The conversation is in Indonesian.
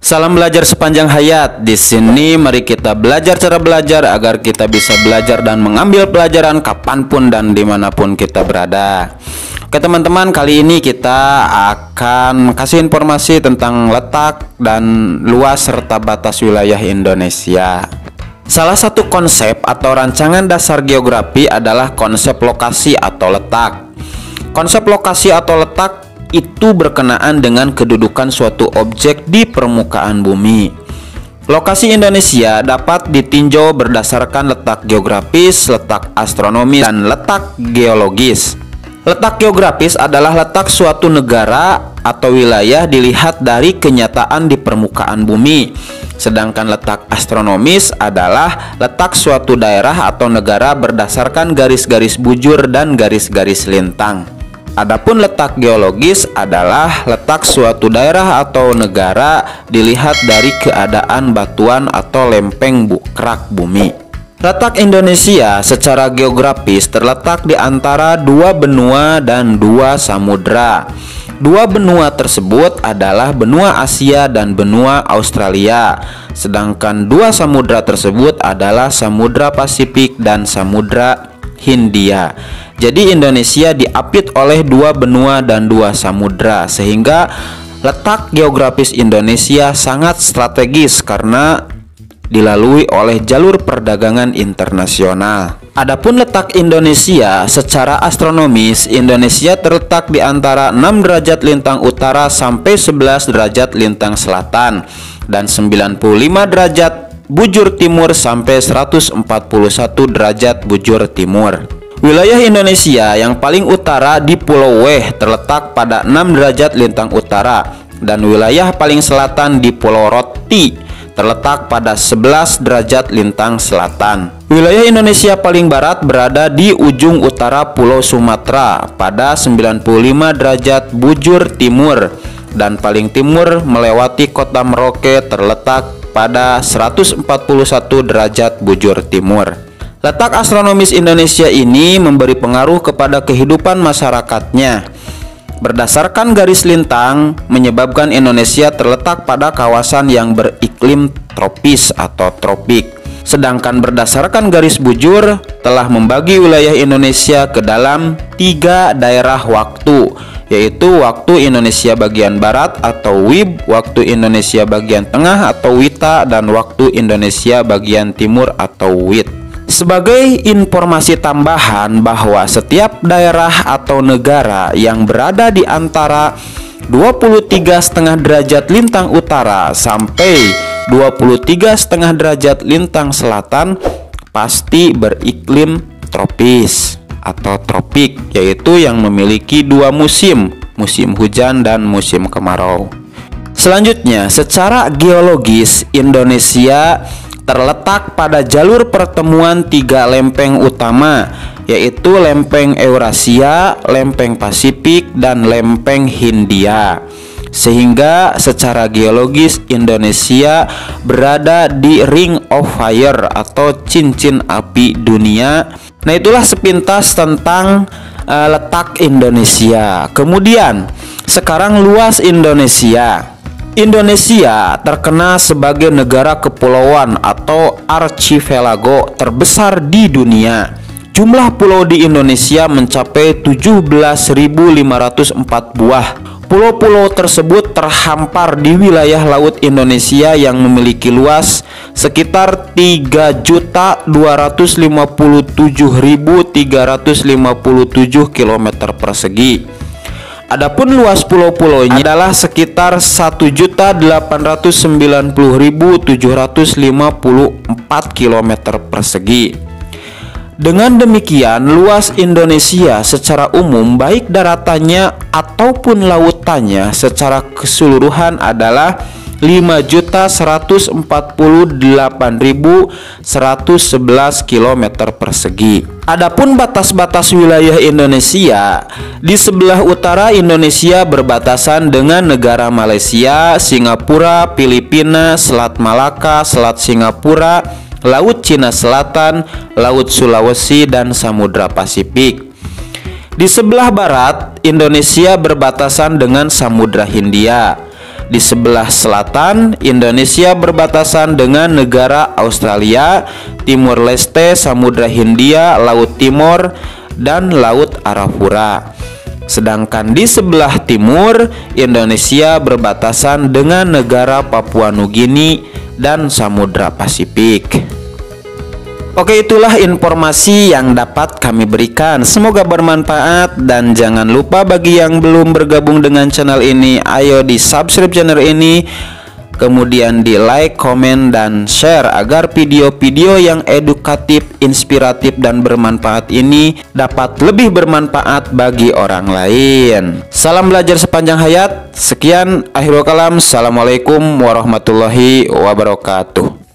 Salam belajar sepanjang hayat. Di sini mari kita belajar cara belajar agar kita bisa belajar dan mengambil pelajaran kapanpun dan dimanapun kita berada. Oke teman-teman, kali ini kita akan kasih informasi tentang letak dan luas serta batas wilayah Indonesia. Salah satu konsep atau rancangan dasar geografi adalah konsep lokasi atau letak. Konsep lokasi atau letak itu berkenaan dengan kedudukan suatu objek di permukaan bumi. Lokasi Indonesia dapat ditinjau berdasarkan letak geografis, letak astronomis, dan letak geologis. Letak geografis adalah letak suatu negara atau wilayah dilihat dari kenyataan di permukaan bumi. Sedangkan letak astronomis adalah letak suatu daerah atau negara berdasarkan garis-garis bujur dan garis-garis lintang. Adapun letak geologis adalah letak suatu daerah atau negara dilihat dari keadaan batuan atau lempeng kerak bumi. Letak Indonesia secara geografis terletak di antara dua benua dan dua samudra. Dua benua tersebut adalah benua Asia dan benua Australia. Sedangkan dua samudra tersebut adalah Samudra Pasifik dan Samudra Hindia. Jadi Indonesia diapit oleh dua benua dan dua samudra, sehingga letak geografis Indonesia sangat strategis karena dilalui oleh jalur perdagangan internasional. Adapun letak Indonesia secara astronomis, Indonesia terletak di antara 6 derajat lintang utara sampai 11 derajat lintang selatan dan 95 derajat bujur timur sampai 141 derajat bujur timur. Wilayah Indonesia yang paling utara di Pulau Weh terletak pada 6 derajat lintang utara dan wilayah paling selatan di Pulau Roti terletak pada 11 derajat lintang selatan. Wilayah Indonesia paling barat berada di ujung utara Pulau Sumatera pada 95 derajat bujur timur dan paling timur melewati kota Merauke terletak pada 141 derajat bujur timur. Letak astronomis Indonesia ini memberi pengaruh kepada kehidupan masyarakatnya. Berdasarkan garis lintang, menyebabkan Indonesia terletak pada kawasan yang beriklim tropis atau tropik. Sedangkan berdasarkan garis bujur, telah membagi wilayah Indonesia ke dalam 3 daerah waktu, yaitu waktu Indonesia bagian Barat atau WIB, waktu Indonesia bagian Tengah atau WITA, dan waktu Indonesia bagian Timur atau WIT. Sebagai informasi tambahan bahwa setiap daerah atau negara yang berada di antara 23,5 derajat lintang utara sampai 23,5 derajat lintang selatan pasti beriklim tropis atau tropik, yaitu yang memiliki 2 musim, musim hujan dan musim kemarau. Selanjutnya, secara geologis Indonesia terletak pada jalur pertemuan 3 lempeng utama, yaitu lempeng Eurasia, lempeng Pasifik, dan lempeng Hindia. Sehingga secara geologis Indonesia berada di Ring of Fire atau cincin api dunia. Nah, itulah sepintas tentang letak Indonesia. Kemudian sekarang luas Indonesia. Indonesia terkenal sebagai negara kepulauan atau archipelago terbesar di dunia. Jumlah pulau di Indonesia mencapai 17.504 buah. Pulau-pulau tersebut terhampar di wilayah laut Indonesia yang memiliki luas sekitar 3.257.357 km persegi. Adapun luas pulau-pulaunya adalah sekitar 1.890.754 km persegi. Dengan demikian, luas Indonesia secara umum baik daratannya ataupun lautannya secara keseluruhan adalah 5.148.111 km persegi. Adapun batas-batas wilayah Indonesia, di sebelah utara Indonesia berbatasan dengan negara Malaysia, Singapura, Filipina, Selat Malaka, Selat Singapura, Laut Cina Selatan, Laut Sulawesi, dan Samudra Pasifik. Di sebelah barat Indonesia berbatasan dengan Samudra Hindia. Di sebelah selatan, Indonesia berbatasan dengan negara Australia, Timur Leste, Samudra Hindia, Laut Timur, dan Laut Arafura. Sedangkan di sebelah timur, Indonesia berbatasan dengan negara Papua Nugini dan Samudra Pasifik. Oke, itulah informasi yang dapat kami berikan. Semoga bermanfaat, dan jangan lupa bagi yang belum bergabung dengan channel ini, ayo di subscribe channel ini, kemudian di like, komen, dan share agar video-video yang edukatif, inspiratif, dan bermanfaat ini dapat lebih bermanfaat bagi orang lain. Salam belajar sepanjang hayat. Sekian, akhirul kalam. Assalamualaikum warahmatullahi wabarakatuh.